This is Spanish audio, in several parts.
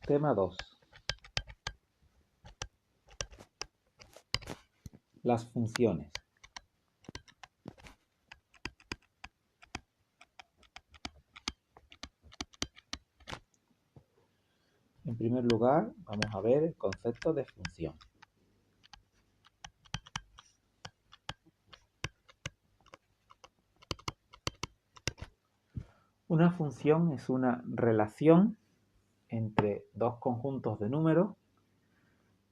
Tema 2. Las funciones. En primer lugar, vamos a ver el concepto de función. Una función es una relación entre dos conjuntos de números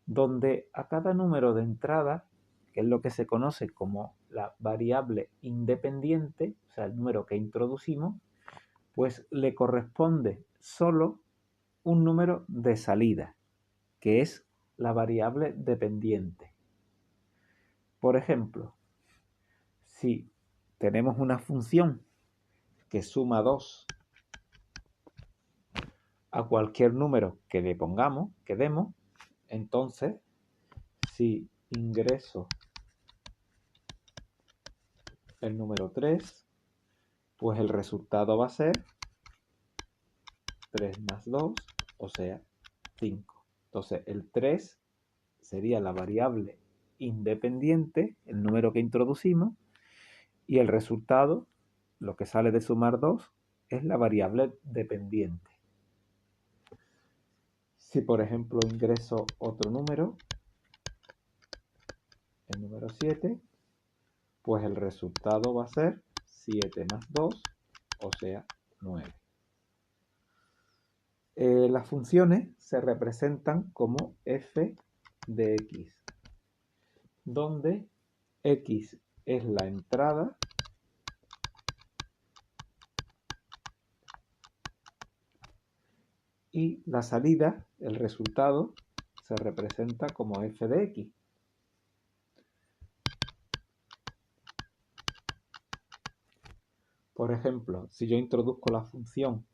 donde a cada número de entrada, que es lo que se conoce como la variable independiente, o sea, el número que introducimos, pues le corresponde solo un número de salida, que es la variable dependiente. Por ejemplo, si tenemos una función que suma 2 a cualquier número que le pongamos, que demos, entonces si ingreso el número 3, pues el resultado va a ser 3 más 2, o sea, 5. Entonces el 3 sería la variable independiente, el número que introducimos, y el resultado, lo que sale de sumar 2, es la variable dependiente. Si por ejemplo ingreso otro número, el número 7, pues el resultado va a ser 7 más 2, o sea, 9. Las funciones se representan como f de x, donde x es la entrada y la salida, el resultado, se representa como f de x. Por ejemplo, si yo introduzco la función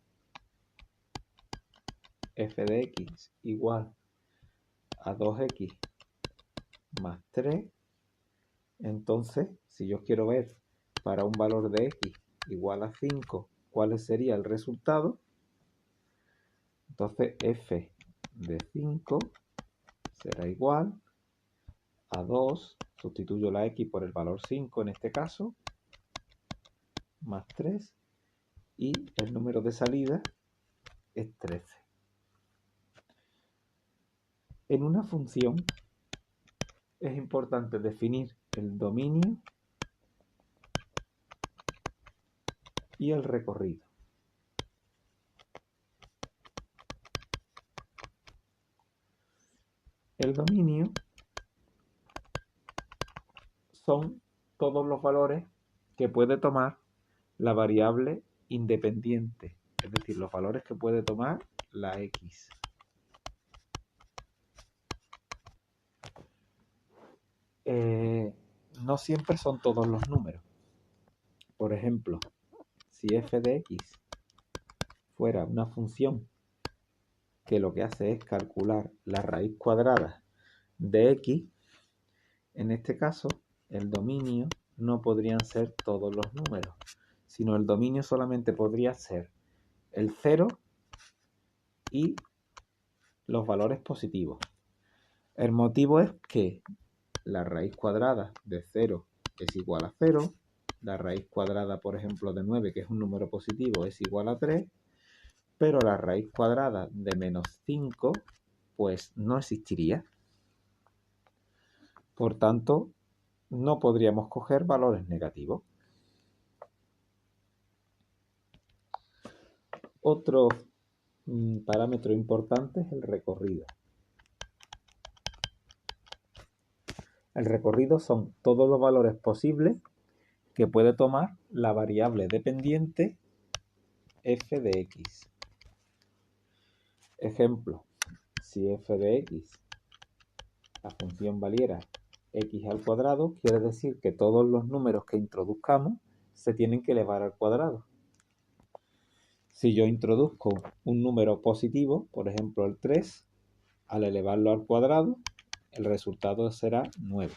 f de x igual a 2x más 3, entonces, si yo quiero ver para un valor de x igual a 5, ¿cuál sería el resultado? Entonces, f de 5 será igual a 2, sustituyo la x por el valor 5 en este caso, más 3, y el número de salida es 13. En una función es importante definir el dominio y el recorrido. El dominio son todos los valores que puede tomar la variable independiente, es decir, los valores que puede tomar la x. No siempre son todos los números. Por ejemplo, si f de x fuera una función que lo que hace es calcular la raíz cuadrada de x, en este caso el dominio no podrían ser todos los números, sino el dominio solamente podría ser el 0 y los valores positivos. El motivo es que la raíz cuadrada de 0 es igual a 0, la raíz cuadrada, por ejemplo, de 9, que es un número positivo, es igual a 3, pero la raíz cuadrada de menos 5, pues no existiría. Por tanto, no podríamos coger valores negativos. Otro parámetro importante es el recorrido. El recorrido son todos los valores posibles que puede tomar la variable dependiente f de x. Ejemplo, si f de x, la función valiera x al cuadrado, quiere decir que todos los números que introduzcamos se tienen que elevar al cuadrado. Si yo introduzco un número positivo, por ejemplo el 3, al elevarlo al cuadrado, el resultado será 9.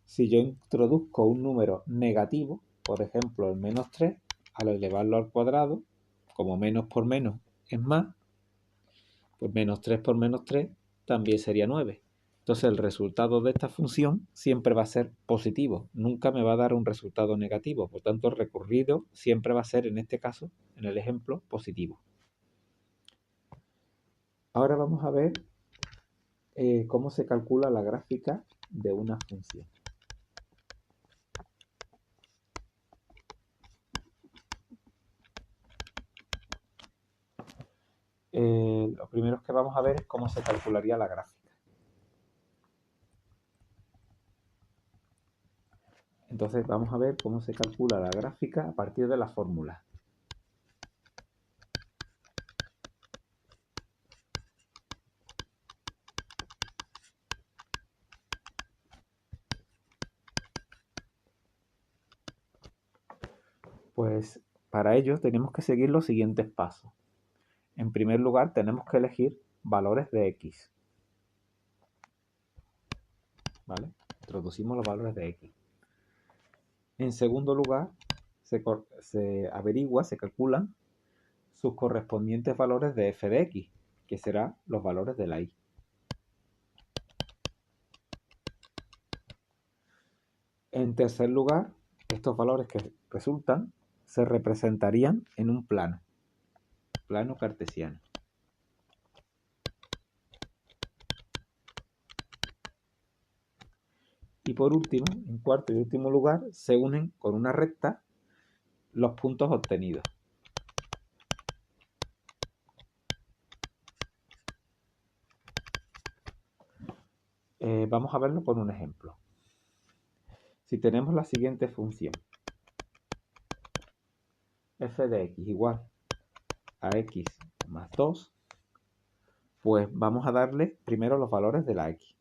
Si yo introduzco un número negativo, por ejemplo el menos 3, al elevarlo al cuadrado, como menos por menos es más, Pues menos 3 por menos 3 también sería 9. Entonces el resultado de esta función siempre va a ser positivo, nunca me va a dar un resultado negativo, por tanto el recurrido siempre va a ser, en este caso, en el ejemplo, positivo. Ahora vamos a ver cómo se calcula la gráfica de una función. Lo primero que vamos a ver es cómo se calcularía la gráfica. Entonces vamos a ver cómo se calcula la gráfica a partir de la fórmula. Pues para ello tenemos que seguir los siguientes pasos. En primer lugar tenemos que elegir valores de x. ¿Vale? Introducimos los valores de x. En segundo lugar se averigua, se calculan sus correspondientes valores de f de x, que serán los valores de la y. En tercer lugar, estos valores que resultan se representarían en un plano cartesiano. Y por último, en cuarto y último lugar, se unen con una recta los puntos obtenidos. Vamos a verlo con un ejemplo. Si tenemos la siguiente función, f de x igual a x más 2, pues vamos a darle primero los valores de la x.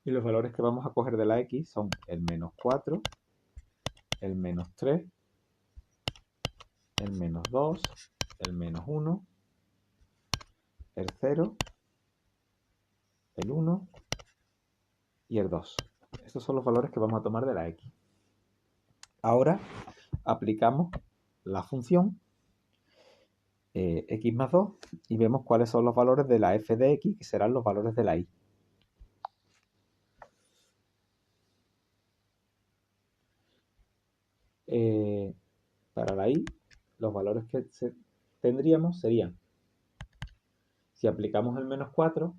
Y los valores que vamos a coger de la x son el menos 4, el menos 3, el menos 2, el menos 1, el 0, el 1 y el 2. Estos son los valores que vamos a tomar de la x. Ahora aplicamos la función x más 2 y vemos cuáles son los valores de la f de x, que serán los valores de la y. Para la y, los valores que tendríamos serían, si aplicamos el menos 4,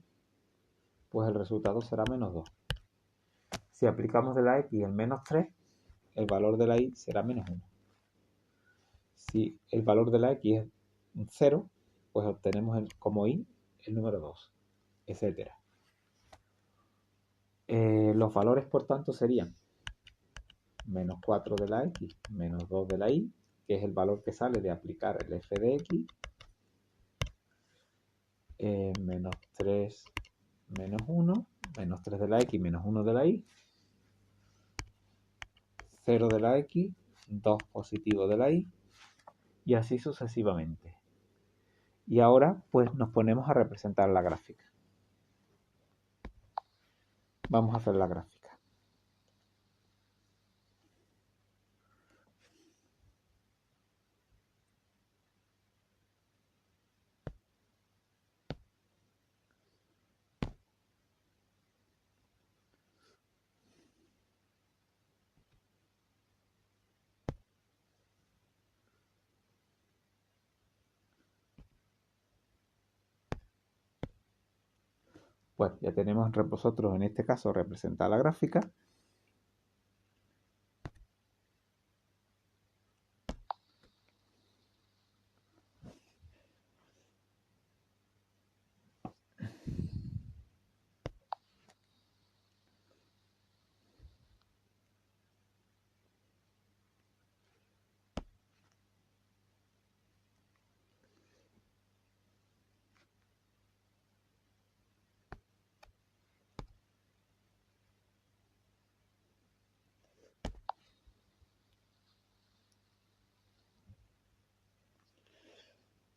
pues el resultado será menos 2. Si aplicamos de la x el menos 3, el valor de la y será menos 1. Si el valor de la x es 0, pues obtenemos como y el número 2, etc. Los valores, por tanto, serían menos 4 de la x, menos 2 de la y, que es el valor que sale de aplicar el f de x, menos 3, menos 1, menos 3 de la x, menos 1 de la y, 0 de la x, 2 positivo de la y, y así sucesivamente. Y ahora pues nos ponemos a representar la gráfica. Vamos a hacer la gráfica. Pues ya tenemos entre nosotros en este caso representada la gráfica.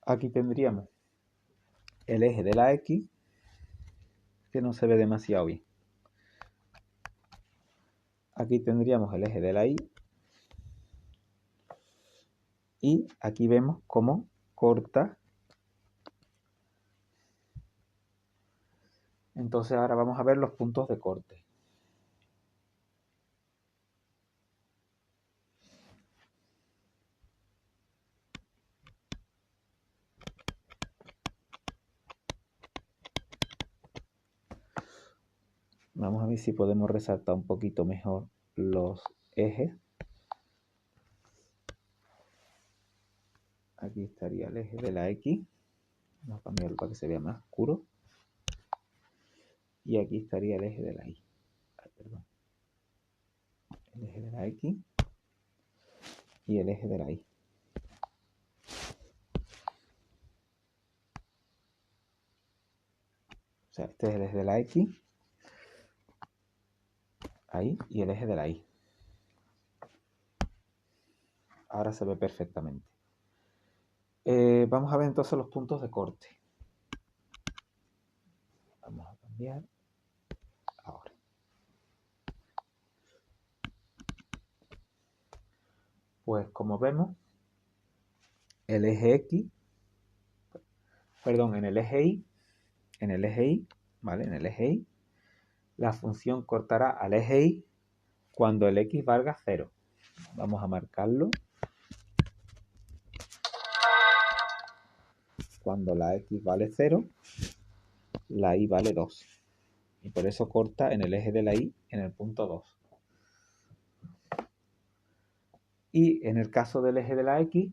Aquí tendríamos el eje de la x, que no se ve demasiado bien. Aquí tendríamos el eje de la y. Y aquí vemos cómo corta Entonces ahora vamos a ver los puntos de corte. Vamos a ver si podemos resaltar un poquito mejor los ejes. Aquí estaría el eje de la X. Vamos a cambiarlo para que se vea más oscuro. Y aquí estaría el eje de la Y. Perdón. El eje de la X y el eje de la Y. O sea, este es el eje de la X, ahí, y el eje de la Y. Ahora se ve perfectamente. Vamos a ver entonces los puntos de corte. Vamos a cambiar ahora. Pues como vemos, el eje X, perdón, en el eje Y, ¿vale? En el eje Y, la función cortará al eje Y cuando el X valga 0. Vamos a marcarlo. Cuando la X vale 0, la Y vale 2. Y por eso corta en el eje de la Y en el punto 2. Y en el caso del eje de la X,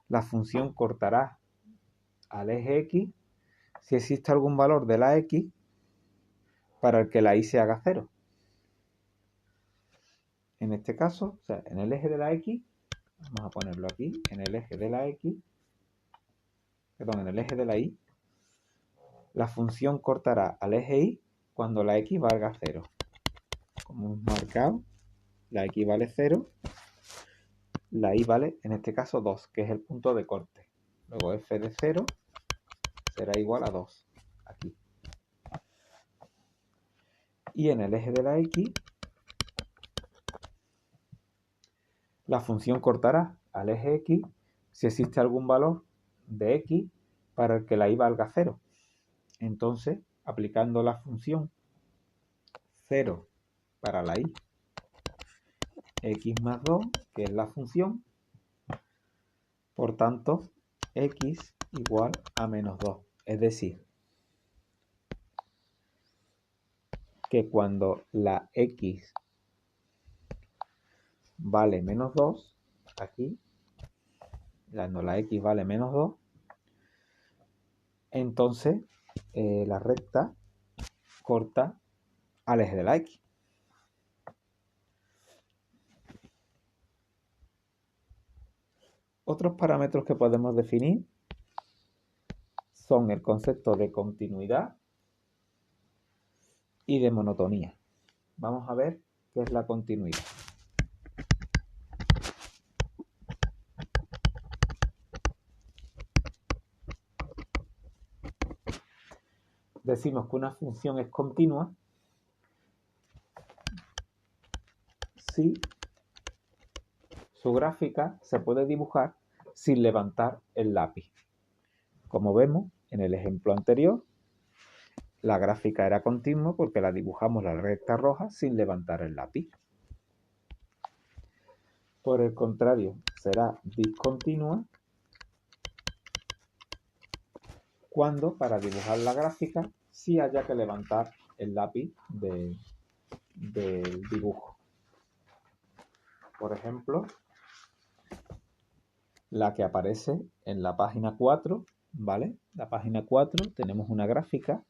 la función cortará al eje X si existe algún valor de la X para el que la Y se haga 0. En este caso, o sea, en el eje de la X, vamos a ponerlo aquí, en el eje de la X, perdón, en el eje de la Y, la función cortará al eje Y cuando la X valga 0. Como hemos marcado, la X vale 0, la Y vale, en este caso, 2, que es el punto de corte. Luego f de 0 será igual a 2, aquí. Y en el eje de la X, la función cortará al eje X si existe algún valor de X para el que la Y valga 0. Entonces, aplicando la función 0 para la Y, X más 2, que es la función, por tanto, X igual a menos 2. Es decir, que cuando la X vale menos 2, aquí, cuando la X vale menos 2, entonces la recta corta al eje de la X. Otros parámetros que podemos definir son el concepto de continuidad y de monotonía. Vamos a ver qué es la continuidad. Decimos que una función es continua si su gráfica se puede dibujar sin levantar el lápiz. Como vemos en el ejemplo anterior, la gráfica era continua porque la dibujamos la recta roja sin levantar el lápiz. Por el contrario, será discontinua cuando para dibujar la gráfica sí haya que levantar el lápiz del dibujo. Por ejemplo, la que aparece en la página 4, ¿vale? La página 4 tenemos una gráfica,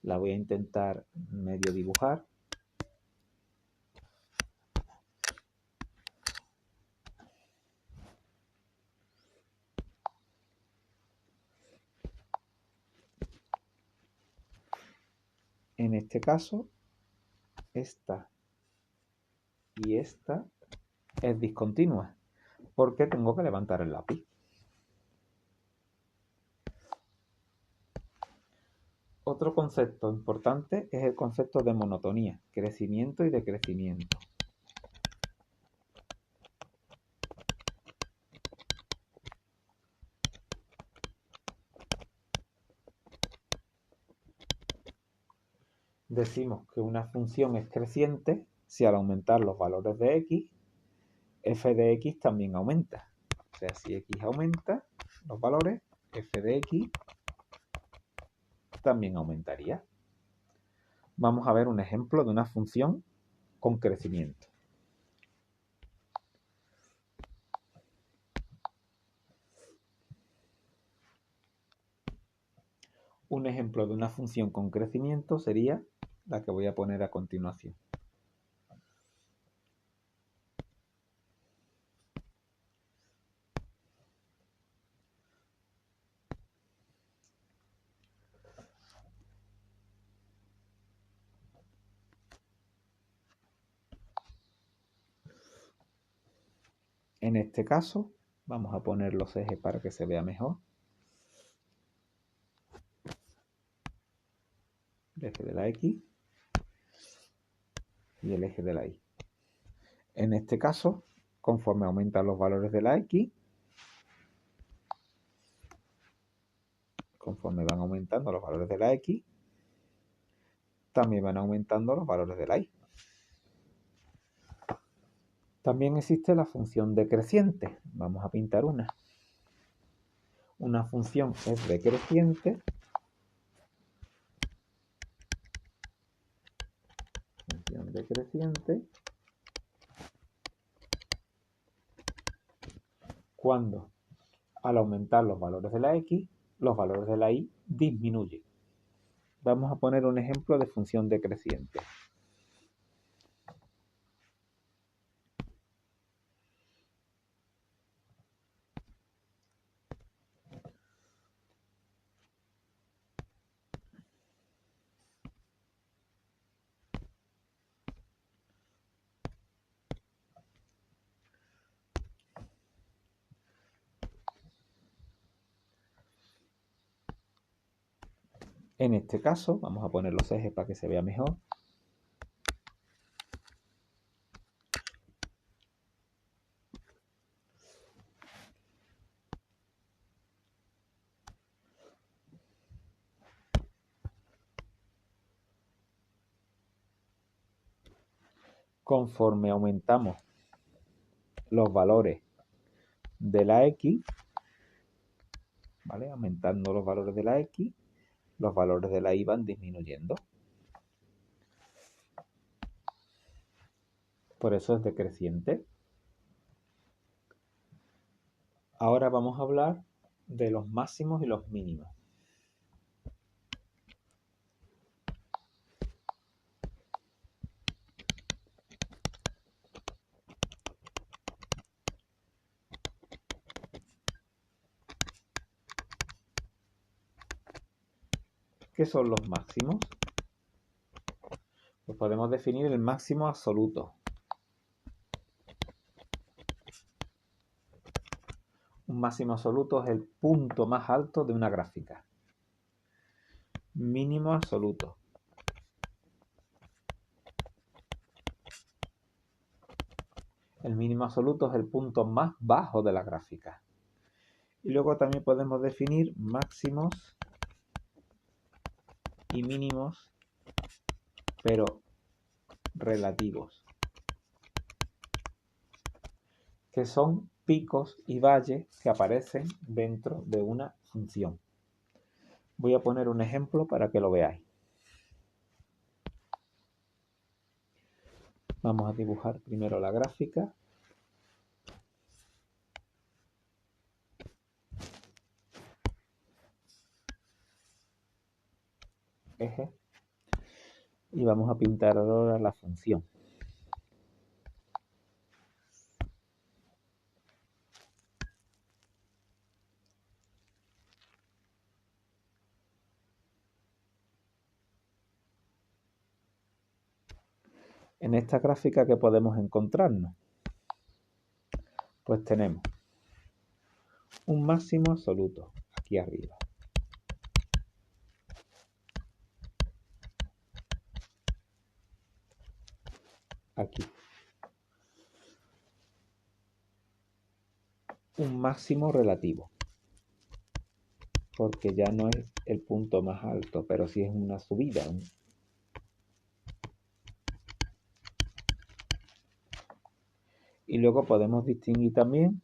la voy a intentar medio dibujar. En este caso, esta y esta es discontinua porque tengo que levantar el lápiz. Otro concepto importante es el concepto de monotonía, crecimiento y decrecimiento. decimos que una función es creciente si al aumentar los valores de x, f de x también aumenta. O sea, si x aumenta los valores, f de x también aumentaría. Vamos a ver un ejemplo de una función con crecimiento. Un ejemplo de una función con crecimiento sería la que voy a poner a continuación. En este caso, vamos a poner los ejes para que se vea mejor. El eje de la X y el eje de la Y. En este caso, conforme aumentan los valores de la X, conforme van aumentando los valores de la X, también van aumentando los valores de la Y. También existe la función decreciente. Vamos a pintar una. Una función es decreciente. Función decreciente. Cuando al aumentar los valores de la X, los valores de la Y disminuyen. Vamos a poner un ejemplo de función decreciente. En este caso, vamos a poner los ejes para que se vea mejor. Conforme aumentamos los valores de la X, ¿vale? Aumentando los valores de la X, los valores de la Y van disminuyendo. Por eso es decreciente. Ahora vamos a hablar de los máximos y los mínimos. ¿Qué son los máximos? Pues podemos definir el máximo absoluto. Un máximo absoluto es el punto más alto de una gráfica. Mínimo absoluto. El mínimo absoluto es el punto más bajo de la gráfica. Y luego también podemos definir máximos y mínimos, pero relativos, que son picos y valles que aparecen dentro de una función. Voy a poner un ejemplo para que lo veáis. Vamos a dibujar primero la gráfica. Eje. Y vamos a pintar ahora la función. En esta gráfica, ¿qué podemos encontrarnos? Pues tenemos un máximo absoluto aquí arriba. Aquí. Un máximo relativo, porque ya no es el punto más alto, pero sí es una subida. Y luego podemos distinguir también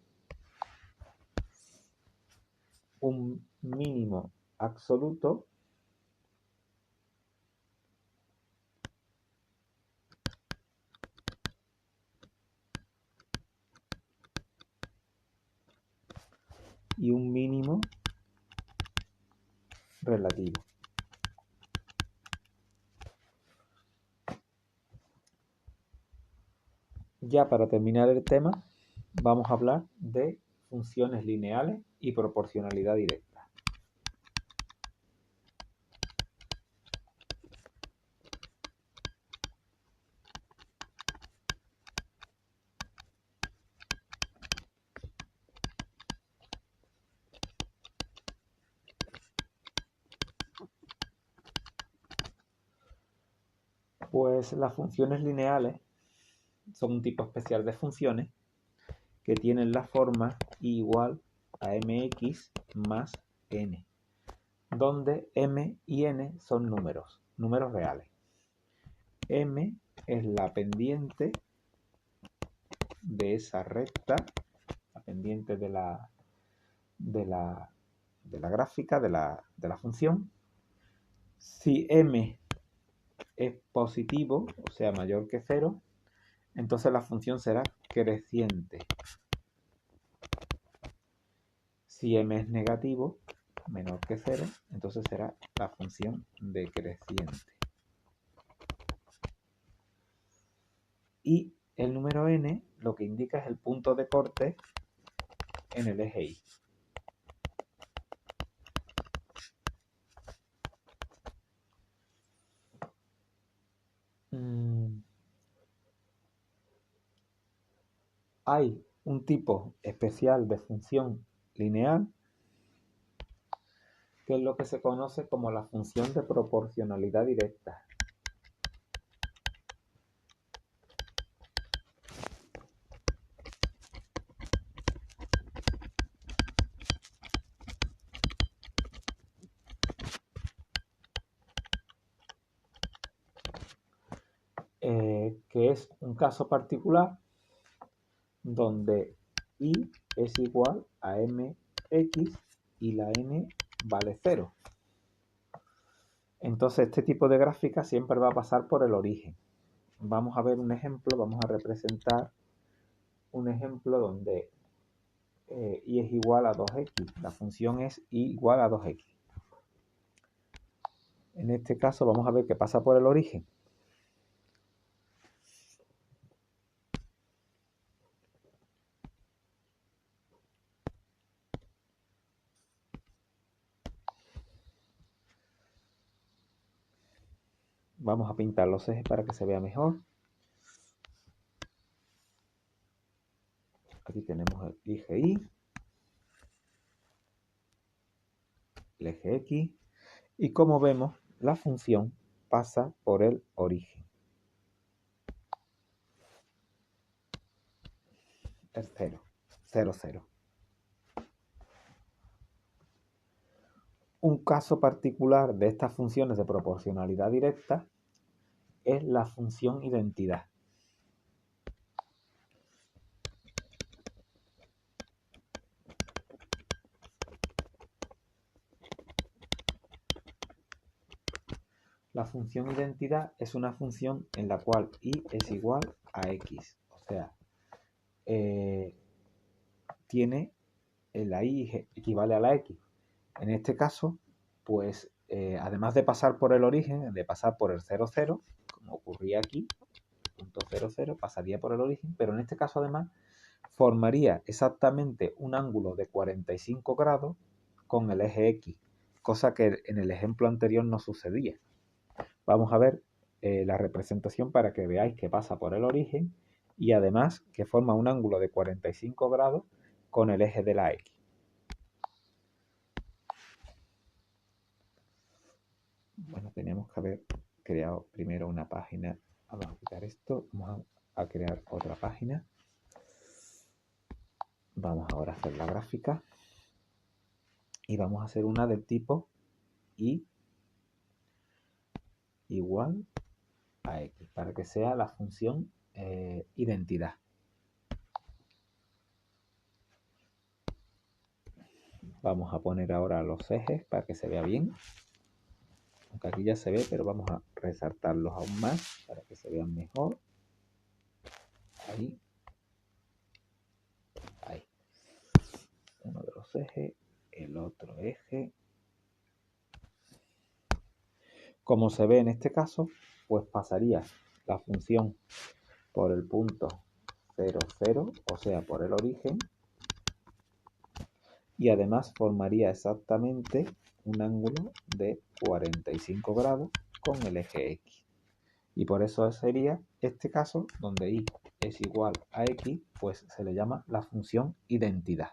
un mínimo absoluto y un mínimo relativo. Ya para terminar el tema, vamos a hablar de funciones lineales y proporcionalidad directa. Pues las funciones lineales son un tipo especial de funciones que tienen la forma i igual a mx más n, donde m y n son números reales. M es la pendiente de esa recta, la pendiente de la gráfica, de la función. Si m es positivo, o sea, mayor que 0, entonces la función será creciente. Si m es negativo, menor que 0, entonces será la función decreciente. Y el número n lo que indica es el punto de corte en el eje y. Hay un tipo especial de función lineal que es lo que se conoce como la función de proporcionalidad directa. Que es un caso particular donde y es igual a mx y la n vale 0. Entonces este tipo de gráfica siempre va a pasar por el origen. Vamos a ver un ejemplo, vamos a representar un ejemplo donde y es igual a 2x. La función es y igual a 2x. En este caso vamos a ver que pasa por el origen. Vamos a pintar los ejes para que se vea mejor. Aquí tenemos el eje Y, el eje X, y como vemos, la función pasa por el origen. El 0, 0, 0. Un caso particular de estas funciones de proporcionalidad directa es la función identidad. La función identidad es una función en la cual y es igual a x. O sea, tiene la y equivale a la x. En este caso, pues además de pasar por el origen, de pasar por el 0, 0, como ocurría aquí, punto 0, 0, pasaría por el origen, pero en este caso además formaría exactamente un ángulo de 45 grados con el eje X, cosa que en el ejemplo anterior no sucedía. Vamos a ver la representación para que veáis que pasa por el origen y además que forma un ángulo de 45 grados con el eje de la X. Bueno, teníamos que haber creado primero una página. Vamos a quitar esto, vamos a crear otra página. Vamos ahora a hacer la gráfica y vamos a hacer una del tipo y igual a x para que sea la función identidad. Vamos a poner ahora los ejes para que se vea bien. Aunque aquí ya se ve, pero vamos a resaltarlos aún más para que se vean mejor. Ahí. Ahí. Uno de los ejes, el otro eje. Como se ve en este caso, pues pasaría la función por el punto 0, 0, o sea, por el origen, y además formaría exactamente un ángulo de 45 grados con el eje X. Y por eso sería este caso donde y es igual a X, pues se le llama la función identidad.